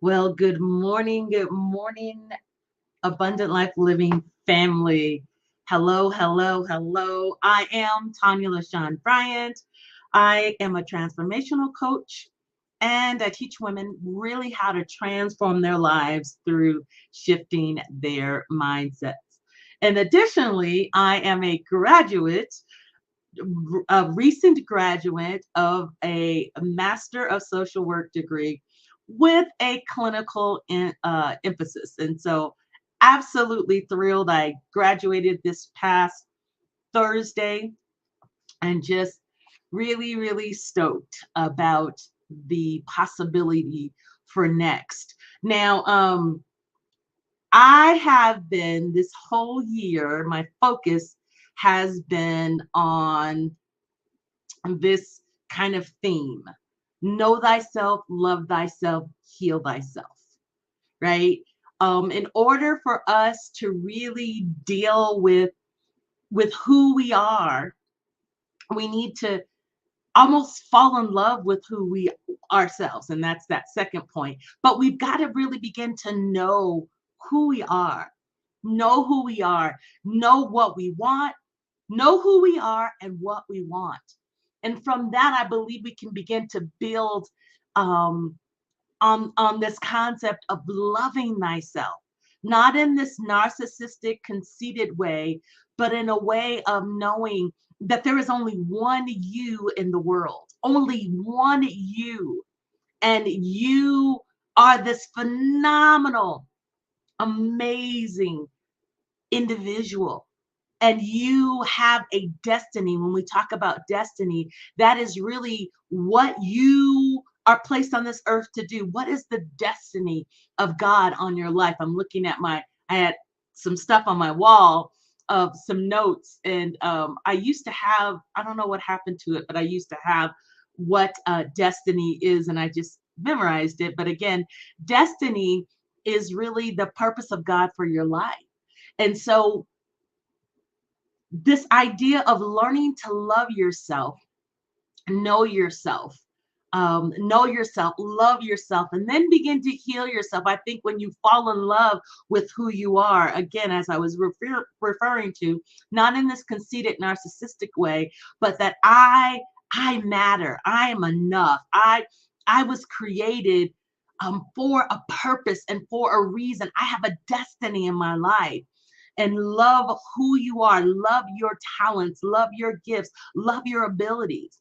Well, good morning, Abundant Life Living family. Hello, hello, hello. I am Tonya LaShawn Bryant. I am a transformational coach and I teach women really how to transform their lives through shifting their mindsets. And additionally, I am a recent graduate of a Master of Social Work degree with a clinical emphasis. And so, absolutely thrilled. I graduated this past Thursday and just really, really stoked about the possibility for next. Now, I have been this whole year, my focus has been on this kind of theme: know thyself, love thyself, heal thyself, right? In order for us to really deal with who we are, we need to almost fall in love with who we ourselves, and that's that second point. But we've got to really begin to know who we are, know who we are, know what we want, know who we are and what we want. And from that, I believe we can begin to build um, on this concept of loving thyself, not in this narcissistic, conceited way, but in a way of knowing that there is only one you in the world, only one you, and you are this phenomenal, amazing individual, and you have a destiny. When we talk about destiny, that is really what you are placed on this earth to do. What is the destiny of God on your life? I'm looking at I had some stuff on my wall of some notes, and I used to have, I don't know what happened to it, but I used to have what destiny is, and I just memorized it. But again, destiny is really the purpose of God for your life. And so this idea of learning to love yourself, know yourself, know yourself, love yourself, and then begin to heal yourself. I think when you fall in love with who you are, again, as I was referring to, not in this conceited, narcissistic way, but that I matter, I am enough, I was created for a purpose and for a reason. I have a destiny in my life. And love who you are, love your talents, love your gifts, love your abilities.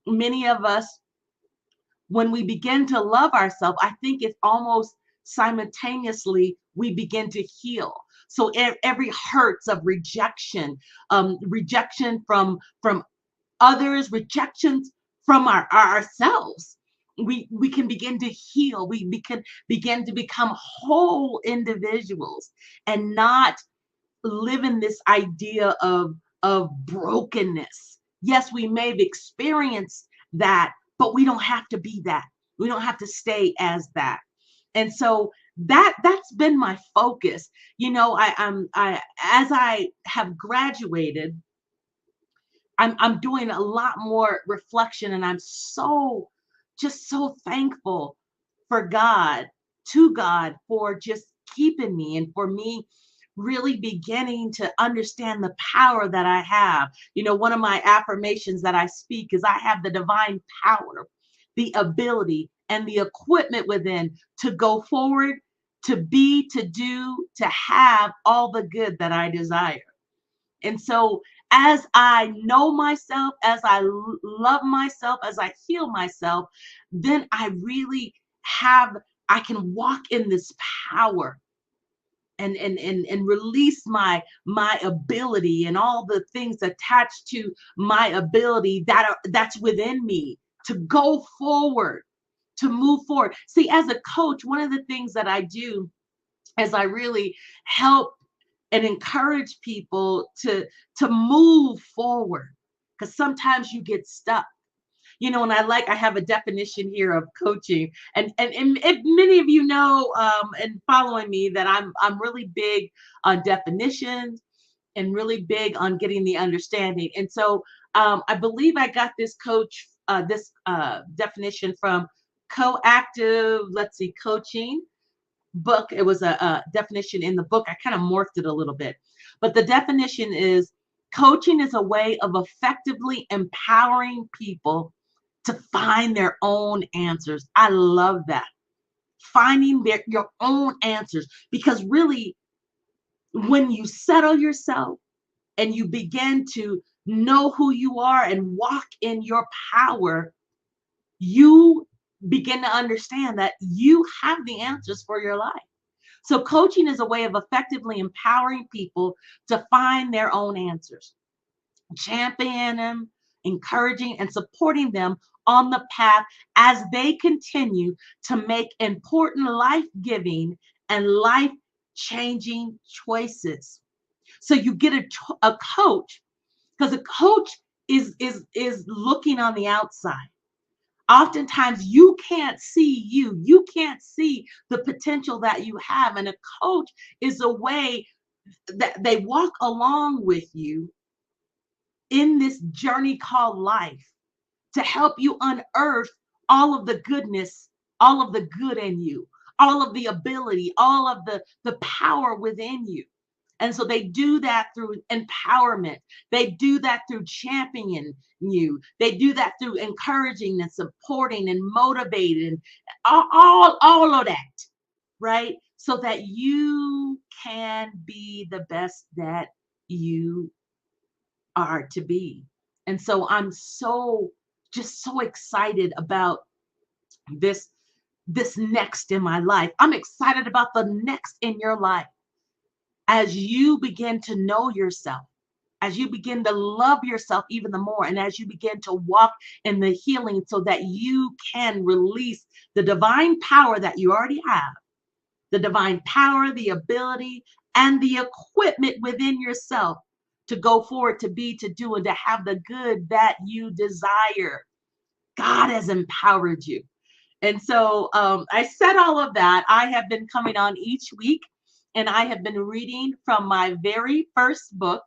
Many of us, when we begin to love ourselves, I think it's almost simultaneously we begin to heal. So every hurts of rejection, rejection from others, rejections from ourselves, we can begin to heal. We can begin to become whole individuals and not live in this idea of brokenness. Yes, we may have experienced that, but we don't have to be that. We don't have to stay as that. And so that's been my focus. You know, I as I have graduated, I'm doing a lot more reflection, and I'm so just so thankful for God, to God, for just keeping me and for me really beginning to understand the power that I have. You know, one of my affirmations that I speak is I have the divine power, the ability, and the equipment within to go forward, to be, to do, to have all the good that I desire. And so, as I know myself, as I love myself, as I heal myself, then I really have, I can walk in this power and release my ability and all the things attached to my ability that's within me to go forward, to move forward. See, as a coach, one of the things that I do is I really help and encourage people to move forward, because sometimes you get stuck. You know, and I have a definition here of coaching, and many of you know, and following me, that I'm really big on definitions and really big on getting the understanding. And so I believe I got this definition from Coactive, let's see, coaching book. It was a definition in the book. I kind of morphed it a little bit, but the definition is coaching is a way of effectively empowering people to find their own answers. I love that. Finding your own answers, because really, when you settle yourself and you begin to know who you are and walk in your power, you begin to understand that you have the answers for your life. So, coaching is a way of effectively empowering people to find their own answers, championing them, encouraging, and supporting them on the path as they continue to make important life giving and life changing choices. So, you get a coach, because a coach is looking on the outside. Oftentimes you can't see you can't see the potential that you have, and a coach is a way that they walk along with you in this journey called life to help you unearth all of the goodness, all of the good in you, all of the ability, all of the power within you. And so they do that through empowerment. They do that through championing you. They do that through encouraging and supporting and motivating, all of that, right? So that you can be the best that you are to be. And so I'm just so excited about this this next in my life. I'm excited about the next in your life as you begin to know yourself, as you begin to love yourself even the more, and as you begin to walk in the healing so that you can release the divine power that you already have, the divine power, the ability, and the equipment within yourself to go forward, to be, to do, and to have the good that you desire. God has empowered you. And so I said all of that. I have been coming on each week, and I have been reading from my very first book.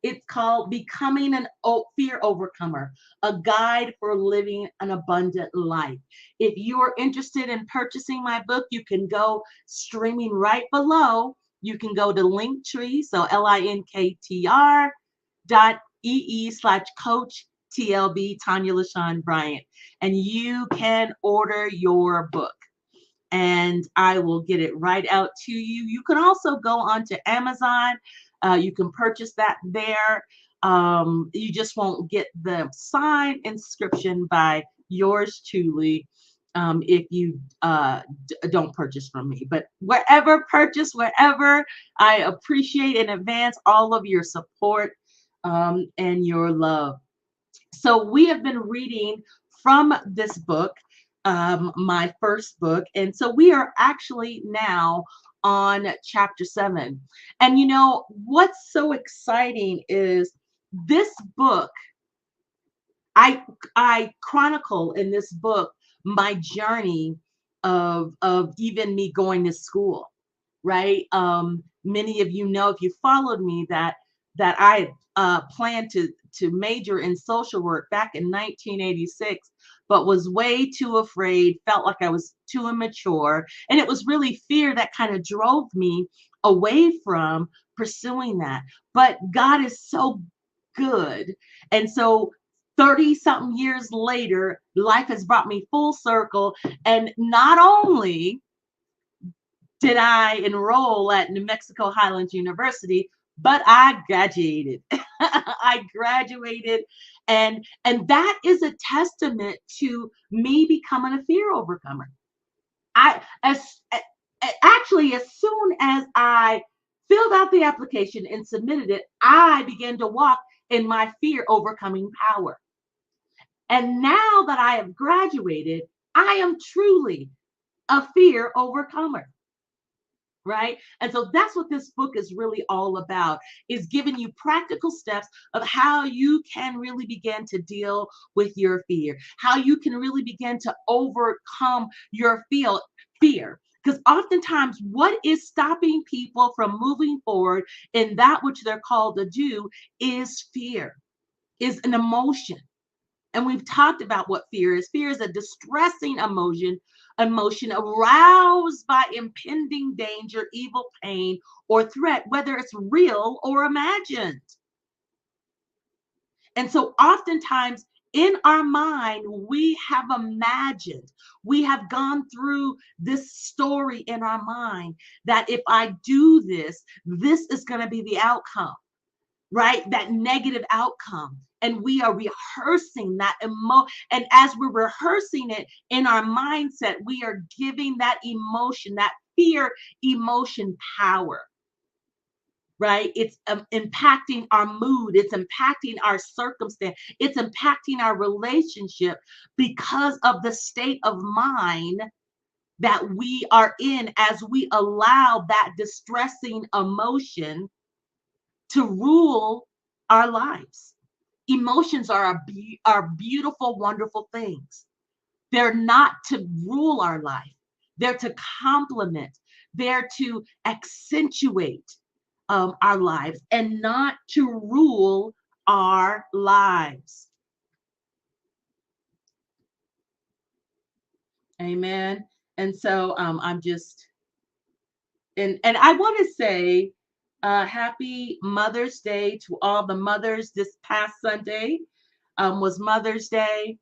It's called Becoming an Fear Overcomer, a guide for living an abundant life. If you are interested in purchasing my book, you can go streaming right below. You can go to Linktree, so linktr.ee/coach TLB, Tonya LaShawn Bryant, and you can order your book and I will get it right out to you. You can also go onto Amazon. You can purchase that there. You just won't get the signed inscription by yours truly if you don't purchase from me. But wherever, I appreciate in advance all of your support and your love. So we have been reading from this book, my first book. And so we are actually now on chapter 7. And you know, what's so exciting is this book, I chronicle in this book my journey of even me going to school, right? Many of you know, if you followed me, that I planned to major in social work back in 1986, but was way too afraid, felt like I was too immature, and it was really fear that kind of drove me away from pursuing that. But God is so good, and so 30 something years later, life has brought me full circle. And not only did I enroll at New Mexico Highlands University, but I graduated. I graduated, and that is a testament to me becoming a fear overcomer. I actually, as soon as I filled out the application and submitted it, I began to walk in my fear overcoming power. And now that I have graduated, I am truly a fear overcomer, right? And so that's what this book is really all about, is giving you practical steps of how you can really begin to deal with your fear, how you can really begin to overcome your fear. Because oftentimes what is stopping people from moving forward in that which they're called to do is fear, is an emotion. And we've talked about what fear is. Fear is a distressing emotion aroused by impending danger, evil, pain, or threat, whether it's real or imagined. And so oftentimes in our mind, we have imagined, we have gone through this story in our mind that if I do this, this is going to be the outcome, right? That negative outcome. And we are rehearsing that and as we're rehearsing it in our mindset, we are giving that emotion, that fear emotion power, right? It's impacting our mood. It's impacting our circumstance. It's impacting our relationship because of the state of mind that we are in as we allow that distressing emotion to rule our lives. Emotions are beautiful, wonderful things. They're not to rule our life. They're to complement. They're to accentuate our lives and not to rule our lives. Amen. And so I'm just and I want to say happy Mother's Day to all the mothers. This past Sunday was Mother's Day.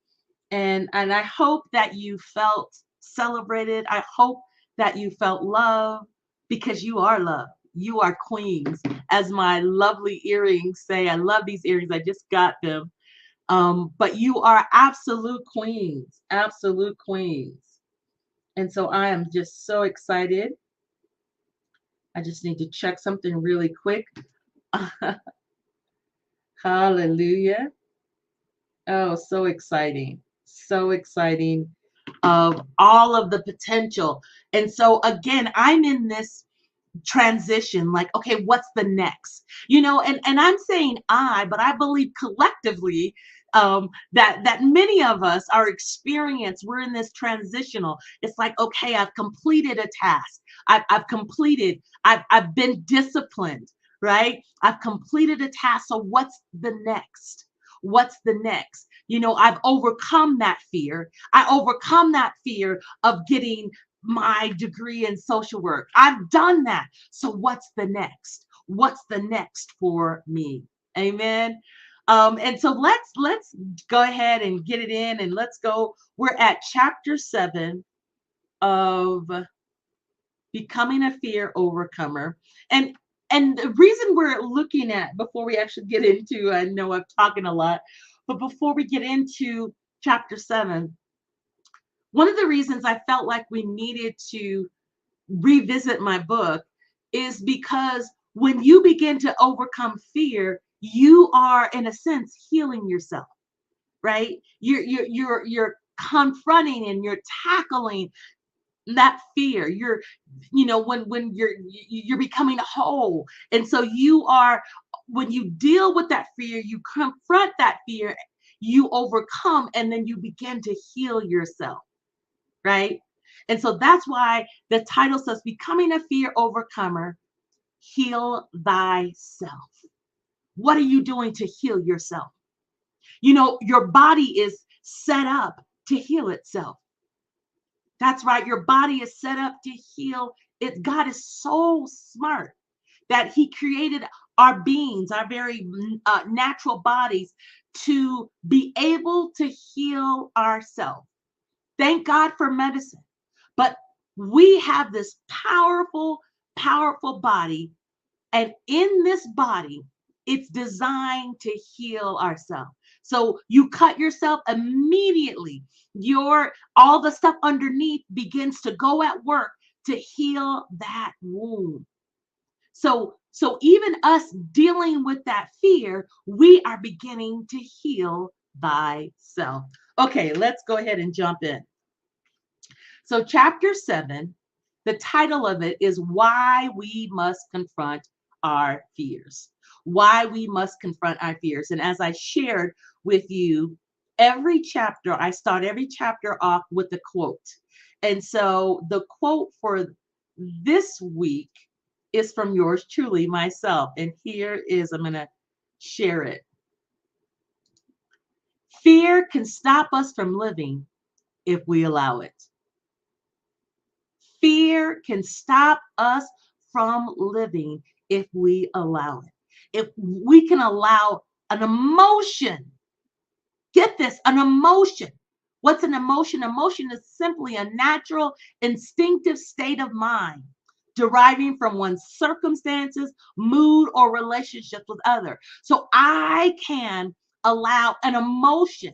And I hope that you felt celebrated. I hope that you felt love because you are loved. You are queens. As my lovely earrings say, I love these earrings. I just got them. But you are absolute queens, absolute queens. And so I am just so excited. I just need to check something really quick. Hallelujah. Oh, so exciting. So exciting of all of the potential. And so again, I'm in this transition, like, okay, what's the next? And I'm saying but I believe collectively that many of us are experienced. We're in this transitional. It's like, okay, I've completed a task. I've been disciplined, right? I've completed a task. So what's the next? What's the next? I've overcome that fear. I overcome that fear of getting my degree in social work. I've done that. So what's the next? What's the next for me? Amen. And so let's go ahead and get it in and let's go. We're at chapter 7 of Becoming a Fear Overcomer. And the reason we're looking at, before we actually get into, I know I'm talking a lot, but before we get into chapter 7, one of the reasons I felt like we needed to revisit my book is because when you begin to overcome fear, you are in a sense healing yourself, right? You're confronting and you're tackling that fear. When you're becoming whole. And so you are, when you deal with that fear, you confront that fear, you overcome, and then you begin to heal yourself, right? And so that's why the title says Becoming a Fear Overcomer, Heal Thyself. What are you doing to heal yourself? Your body is set up to heal itself. That's right. Your body is set up to heal it. God is so smart that he created our beings, our very natural bodies, to be able to heal ourselves. Thank God for medicine. But we have this powerful, powerful body. And in this body, it's designed to heal ourselves. So you cut yourself immediately. All the stuff underneath begins to go at work to heal that wound. So even us dealing with that fear, we are beginning to heal thyself. Okay, let's go ahead and jump in. So chapter 7, the title of it is Why We Must Confront Our Fears. Why we must confront our fears. And as I shared with you, I start every chapter off with a quote. And so the quote for this week is from yours truly, myself. And here is, I'm going to share it. Fear can stop us from living if we allow it. Fear can stop us from living if we allow it. If we can allow an emotion, get this, an emotion. What's an emotion? Emotion is simply a natural, instinctive state of mind deriving from one's circumstances, mood, or relationships with others. So I can allow an emotion,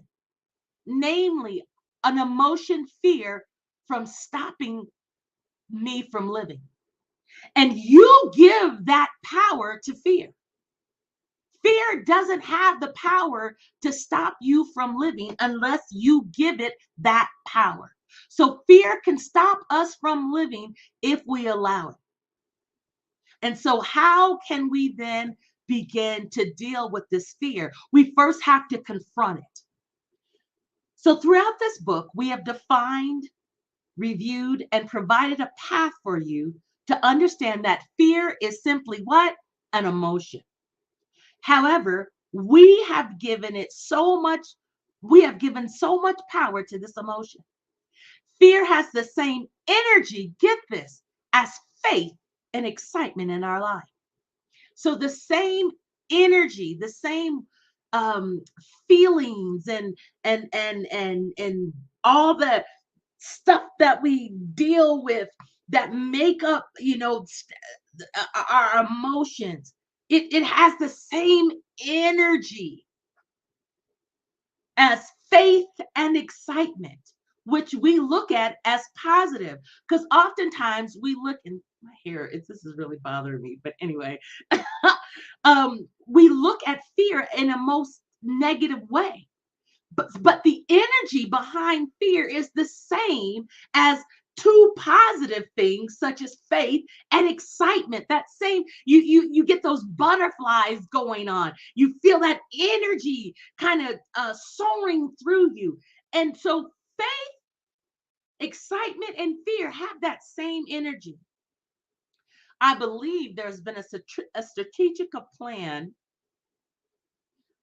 namely an emotion, fear, from stopping me from living. And you give that power to fear. Fear doesn't have the power to stop you from living unless you give it that power. So fear can stop us from living if we allow it. And so how can we then begin to deal with this fear? We first have to confront it. So throughout this book, we have defined, reviewed, and provided a path for you to understand that fear is simply what? An emotion. However, we have given so much power to this emotion. Fear has the same energy, get this, as faith and excitement in our life. So the same energy, the same um, feelings and all the stuff that we deal with that make up, our emotions. It has the same energy as faith and excitement, which we look at as positive. Because oftentimes we look, and my hair, this is really bothering me, but anyway, we look at fear in a most negative way. But the energy behind fear is the same as two positive things such as faith and excitement. That same, you get those butterflies going on. You feel that energy kind of soaring through you. And so faith, excitement, and fear have that same energy. I believe there's been a strategic plan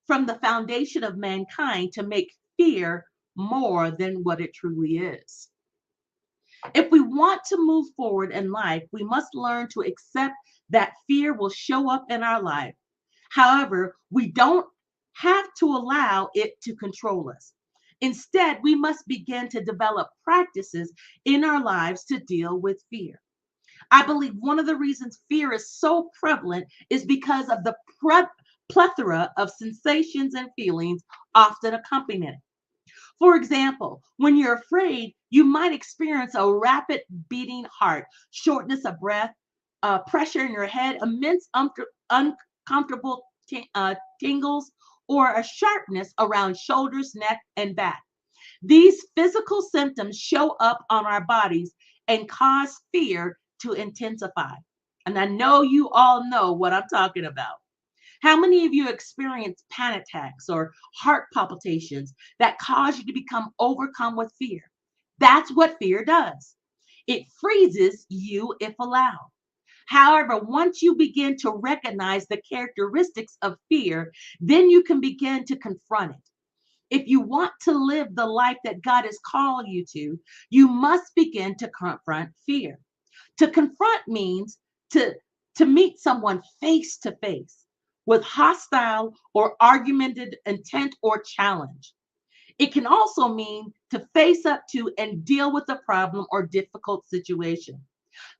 from the foundation of mankind to make fear more than what it truly is. If we want to move forward in life, we must learn to accept that fear will show up in our life. However, we don't have to allow it to control us. Instead, we must begin to develop practices in our lives to deal with fear. I believe one of the reasons fear is so prevalent is because of the plethora of sensations and feelings often accompanying it. For example, when you're afraid, you might experience a rapid beating heart, shortness of breath, pressure in your head, immense uncomfortable tingles, or a sharpness around shoulders, neck, and back. These physical symptoms show up on our bodies and cause fear to intensify. And I know you all know what I'm talking about. How many of you experience panic attacks or heart palpitations that cause you to become overcome with fear? That's what fear does. It freezes you if allowed. However, once you begin to recognize the characteristics of fear, then you can begin to confront it. If you want to live the life that God has called you to, you must begin to confront fear. To confront means to, to meet someone face to face with hostile or argumentative intent or challenge. It can also mean to face up to and deal with a problem or difficult situation.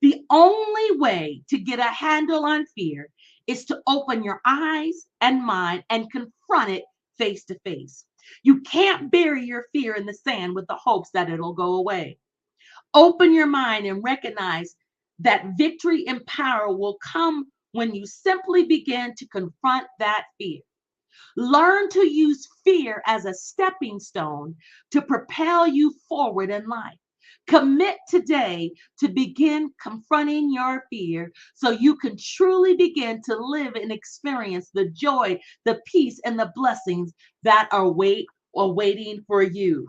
The only way to get a handle on fear is to open your eyes and mind and confront it face to face. You can't bury your fear in the sand with the hopes that it'll go away. Open your mind and recognize that victory and power will come when you simply begin to confront that fear. Learn to use fear as a stepping stone to propel you forward in life. Commit today to begin confronting your fear so you can truly begin to live and experience the joy, the peace, and the blessings that are waiting for you.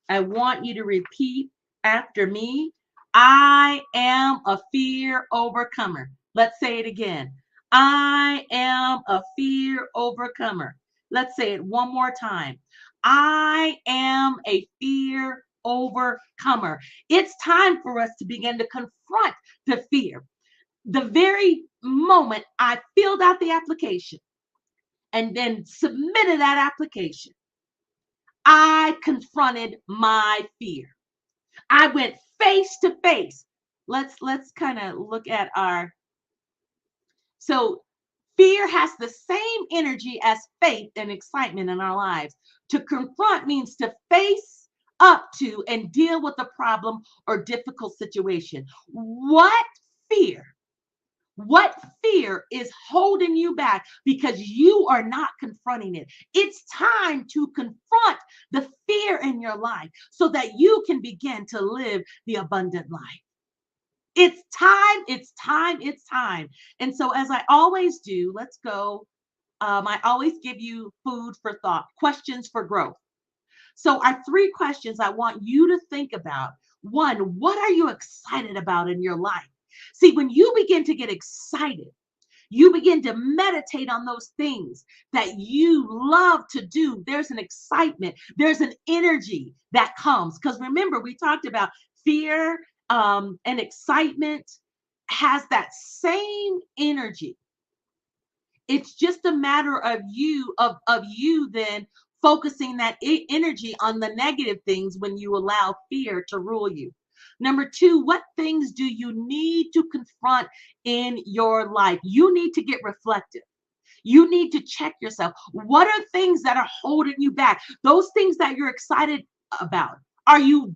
I want you to repeat after me. I am a fear overcomer. Let's say it again. I am a fear overcomer. Let's say it one more time. I am a fear overcomer. It's time for us to begin to confront the fear. The very moment I filled out the application and then submitted that application, I confronted my fear. I went face to face. Let's kind of look at our so fear has the same energy as faith and excitement in our lives. To confront means to face up to and deal with a problem or difficult situation. Fear? What fear is holding you back because you are not confronting it? It's time to confront the fear in your life so that you can begin to live the abundant life. It's time, it's time, it's time. And so, as I always do, let's go. I always give you food for thought, questions for growth. So, our three questions I want you to think about. One, what are you excited about in your life? See, when you begin to get excited, you begin to meditate on those things that you love to do. There's an excitement, there's an energy that comes. Because remember, we talked about fear and excitement has that same energy. It's just a matter of you then focusing that energy on the negative things when you allow fear to rule you. Number two, what things do you need to confront in your life? You need to get reflective. You need to check yourself. What are things that are holding you back? Those things that you're excited about. Are you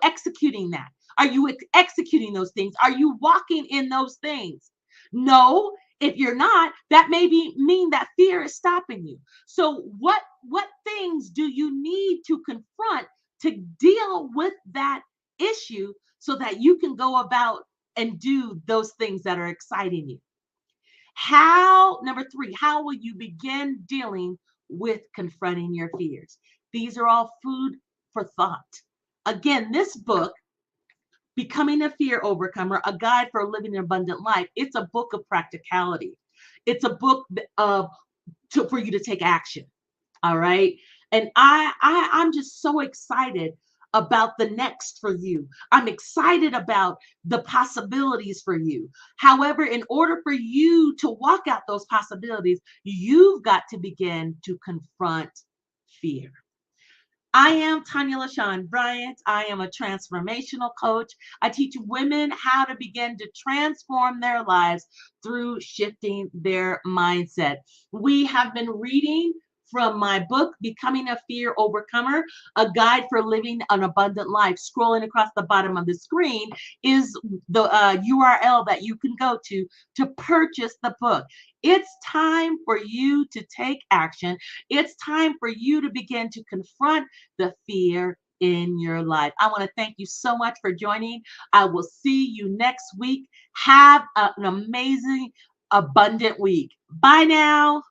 executing that? Are you executing those things? Are you walking in those things? No, if you're not, that may mean that fear is stopping you. So what things do you need to confront to deal with that issue so that you can go about and do those things that are exciting you? Number three, how will you begin dealing with confronting your fears? These are all food for thought. Again, this book, Becoming a Fear Overcomer, A Guide for Living an Abundant Life, it's a book of practicality. It's a book for you to take action. All right. And I'm just so excited about the next for you. I'm excited about the possibilities for you. However, in order for you to walk out those possibilities, you've got to begin to confront fear. I am Tonya LaShawn Bryant. I am a transformational coach. I teach women how to begin to transform their lives through shifting their mindset. We have been reading from my book, Becoming a Fear Overcomer, A Guide for Living an Abundant Life. Scrolling across the bottom of the screen is the URL that you can go to purchase the book. It's time for you to take action. It's time for you to begin to confront the fear in your life. I want to thank you so much for joining. I will see you next week. Have an amazing, abundant week. Bye now.